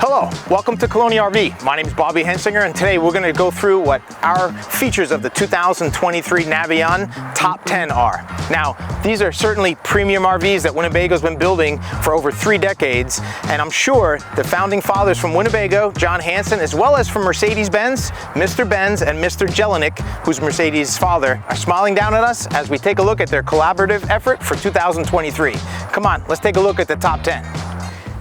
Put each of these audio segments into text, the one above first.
Hello, welcome to Colonial RV. My name is Bobby Hensinger, and today we're going to go through what our features of the 2023 Navion Top 10 are. Now, these are certainly premium RVs that Winnebago's been building for over 3 decades, and I'm sure the founding fathers from Winnebago, John Hanson, as well as from Mercedes-Benz, Mr. Benz and Mr. Jelinek, who's Mercedes' father, are smiling down at us as we take a look at their collaborative effort for 2023. Come on, let's take a look at the top 10.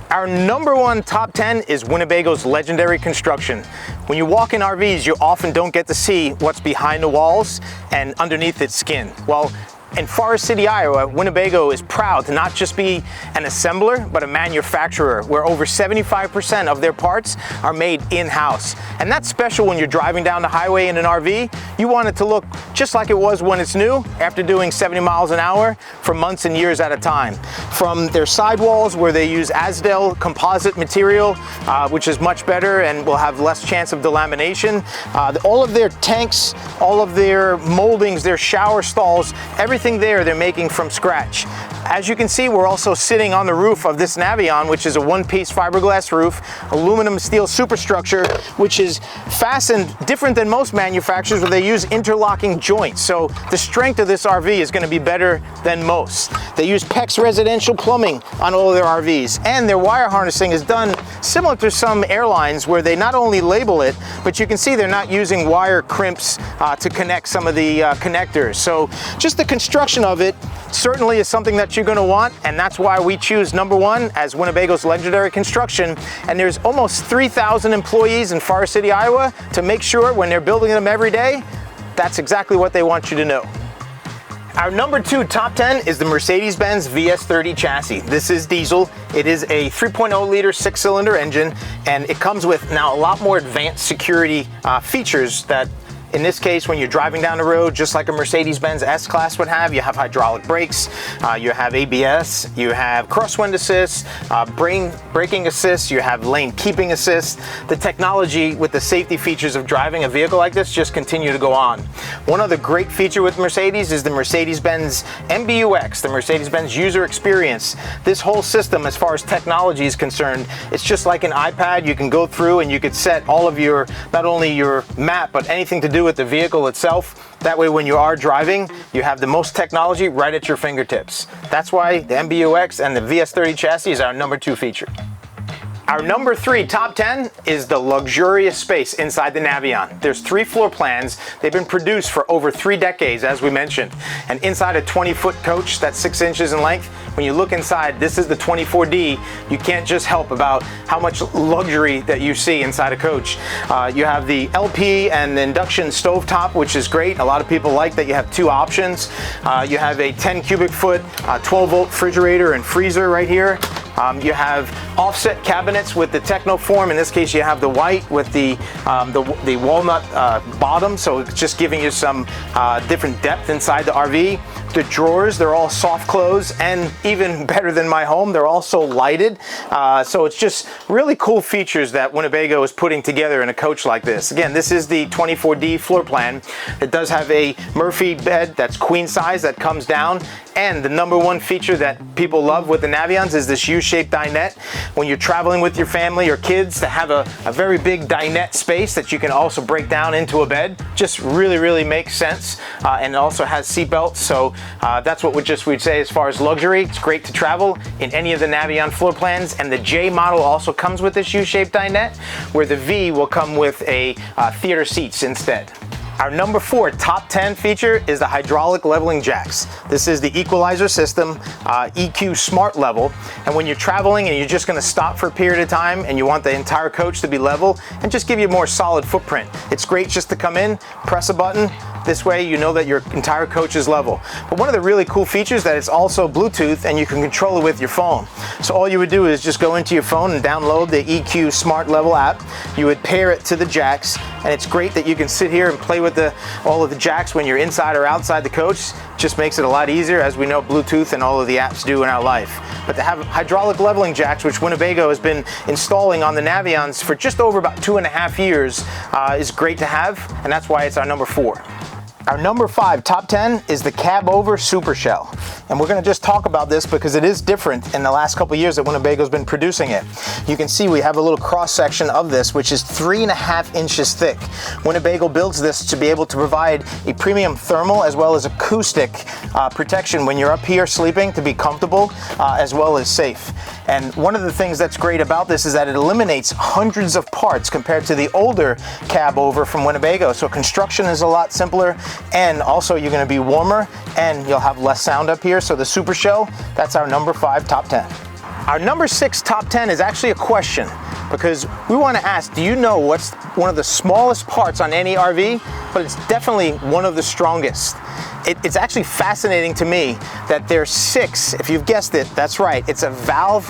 Our number 1 top 10 is Winnebago's legendary construction. When you walk in RVs, you often don't get to see what's behind the walls and underneath its skin. Well, in Forest City, Iowa, Winnebago is proud to not just be an assembler, but a manufacturer, where over 75% of their parts are made in-house. And that's special when you're driving down the highway in an RV. You want it to look just like it was when it's new, after doing 70 miles an hour for months and years at a time. From their sidewalls, where they use Azdel composite material, which is much better and will have less chance of delamination. All of their tanks, all of their moldings, their shower stalls, everything there they're making from scratch. As you can see, we're also sitting on the roof of this Navion, which is a one-piece fiberglass roof, aluminum steel superstructure, which is fastened different than most manufacturers, where they use interlocking joints. So the strength of this RV is going to be better than most. They use PEX residential plumbing on all of their RVs, and their wire harnessing is done similar to some airlines, where they not only label it, but you can see they're not using wire crimps to connect some of the connectors. So just the construction of it certainly is something that you're going to want, and that's why we choose number 1 as Winnebago's legendary construction. And there's almost 3,000 employees in Forest City, Iowa, to make sure when they're building them every day, that's exactly what they want you to know. Our number 2 top 10 is the Mercedes-Benz VS30 chassis. This is diesel. It is a 3.0 liter 6-cylinder engine, and it comes with now a lot more advanced security features that, in this case, when you're driving down the road, just like a Mercedes-Benz S-Class would have, you have hydraulic brakes, you have ABS, you have crosswind assist, braking assist, you have lane keeping assist. The technology with the safety features of driving a vehicle like this just continue to go on. One other great feature with Mercedes is the Mercedes-Benz MBUX, the Mercedes-Benz user experience. This whole system, as far as technology is concerned, it's just like an iPad. You can go through and you could set all of your, not only your map, but anything to do with the vehicle itself. That way, when you are driving, you have the most technology right at your fingertips. That's why the MBUX and the VS30 chassis is our number 2 feature. Our number 3 top 10 is the luxurious space inside the Navion. There's 3 floor plans. They've been produced for over 3 decades, as we mentioned. And inside a 20-foot coach that's 6 inches in length, when you look inside, this is the 24D, you can't just help about how much luxury that you see inside a coach. You have the LP and the induction stovetop, which is great. A lot of people like that you have 2 options. You have a 10 cubic foot, 12-volt refrigerator and freezer right here. You have offset cabinets with the Technoform. In this case, you have the white with the walnut bottom, so it's just giving you some different depth inside the RV. The drawers, they're all soft close, and even better than my home, they're also lighted. So it's just really cool features that Winnebago is putting together in a coach like this. Again, this is the 24D floor plan. It does have a Murphy bed that's queen size that comes down. And the number 1 feature that people love with the Navions is this U-shaped dinette. When you're traveling with your family or kids, to have a very big dinette space that you can also break down into a bed, just really makes sense. And it also has seat belts, so that's what we'd say as far as luxury. It's great to travel in any of the Navion floor plans. And the J model also comes with this U-shaped dinette, where the V will come with a theater seats instead. Our number 4 top 10 feature is the hydraulic leveling jacks. This is the equalizer system, EQ Smart Level. And when you're traveling and you're just going to stop for a period of time and you want the entire coach to be level and just give you a more solid footprint, it's great just to come in, press a button. This way you know that your entire coach is level. But one of the really cool features that it's also Bluetooth, and you can control it with your phone. So all you would do is just go into your phone and download the EQ Smart Level app. You would pair it to the jacks, and it's great that you can sit here and play with all of the jacks when you're inside or outside the coach. Just makes it a lot easier, as we know Bluetooth and all of the apps do in our life. But to have hydraulic leveling jacks, which Winnebago has been installing on the Navions for just over about 2.5 years, is great to have, and that's why it's our number 4. Our number 5 top 10 is the cab over super shell. And we're gonna just talk about this because it is different in the last couple of years that Winnebago's been producing it. You can see we have a little cross section of this, which is 3.5 inches thick. Winnebago builds this to be able to provide a premium thermal as well as acoustic protection when you're up here sleeping, to be comfortable as well as safe. And one of the things that's great about this is that it eliminates hundreds of parts compared to the older cab over from Winnebago. So construction is a lot simpler, and also you're going to be warmer and you'll have less sound up here. So the super shell, that's our number 5 top 10. Our number 6 top 10 is actually a question, because we want to ask, do you know what's one of the smallest parts on any RV, but it's definitely one of the strongest? It's actually fascinating to me that there's 6, if you've guessed it, that's right, it's a valve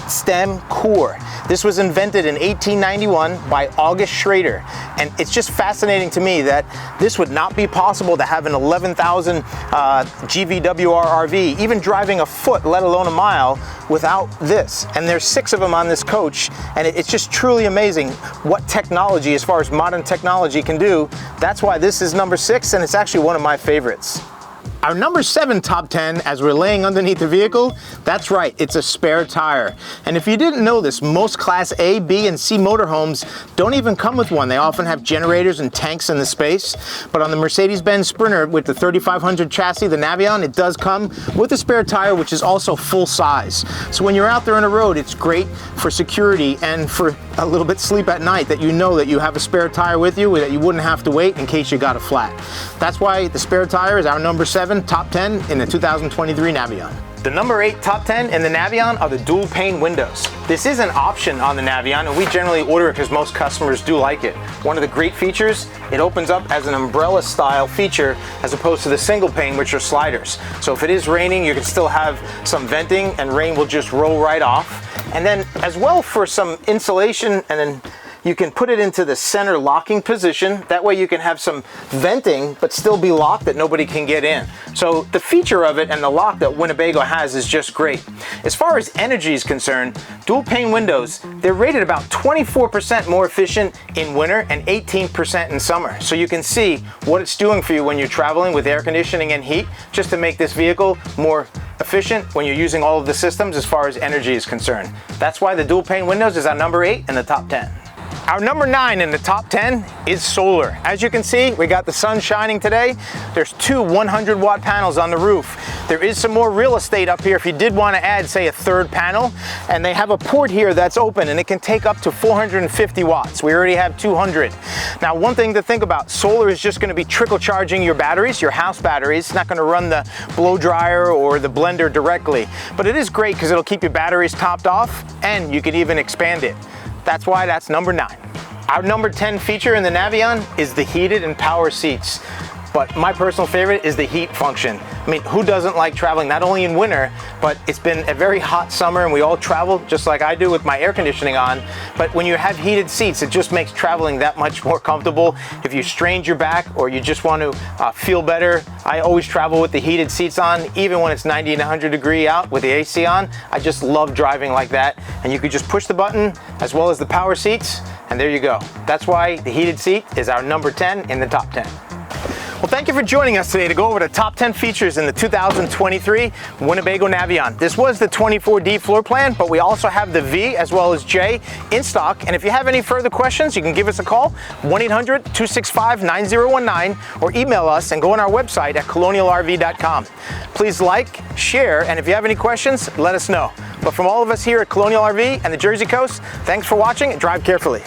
stem core. This was invented in 1891 by August Schrader, and it's just fascinating to me that this would not be possible to have an 11,000 GVWR RV, even driving a foot, let alone a mile, without this. And there's 6 of them on this coach, and it's just truly amazing what technology, as far as modern technology, can do. That's why this is number 6, and it's actually one of my favorites. Our number 7 top 10, as we're laying underneath the vehicle, that's right, it's a spare tire. And if you didn't know this, most Class A, B, and C motorhomes don't even come with one. They often have generators and tanks in the space. But on the Mercedes-Benz Sprinter with the 3500 chassis, the Navion, it does come with a spare tire, which is also full size. So when you're out there on the road, it's great for security and for a little bit sleep at night, that you know that you have a spare tire with you, that you wouldn't have to wait in case you got a flat. That's why the spare tire is our number 7 top 10 in the 2023 Navion. The number 8 top 10 in the Navion are the dual-pane windows. This is an option on the Navion, and we generally order it because most customers do like it. One of the great features, it opens up as an umbrella style feature as opposed to the single pane, which are sliders. So if it is raining, you can still have some venting and rain will just roll right off. And then as well, for some insulation, and then you can put it into the center locking position. That way you can have some venting, but still be locked that nobody can get in. So the feature of it and the lock that Winnebago has is just great. As far as energy is concerned, dual pane windows, they're rated about 24% more efficient in winter and 18% in summer. So you can see what it's doing for you when you're traveling with air conditioning and heat, just to make this vehicle more efficient when you're using all of the systems as far as energy is concerned. That's why the dual pane windows is our number 8 in the top 10. Our number 9 in the top 10 is solar. As you can see, we got the sun shining today. There's 2 100-watt panels on the roof. There is some more real estate up here if you did want to add, say, a 3rd panel. And they have a port here that's open, and it can take up to 450 watts. We already have 200. Now, one thing to think about, solar is just going to be trickle charging your batteries, your house batteries. It's not going to run the blow dryer or the blender directly. But it is great because it'll keep your batteries topped off, and you can even expand it. That's why that's number 9. Our number 10 feature in the Navion is the heated and power seats. But my personal favorite is the heat function. I mean, who doesn't like traveling, not only in winter, but it's been a very hot summer and we all travel just like I do with my air conditioning on. But when you have heated seats, it just makes traveling that much more comfortable. If you strained your back or you just want to feel better, I always travel with the heated seats on, even when it's 90 and 100 degree out with the AC on. I just love driving like that. And you could just push the button as well as the power seats, and there you go. That's why the heated seat is our number 10 in the top 10. Well, thank you for joining us today to go over the top 10 features in the 2023 Winnebago Navion. This was the 24D floor plan, but we also have the V as well as J in stock. And if you have any further questions, you can give us a call, 1-800-265-9019, or email us and go on our website at colonialrv.com. Please like, share, and if you have any questions, let us know. But from all of us here at Colonial RV and the Jersey Coast, thanks for watching and drive carefully.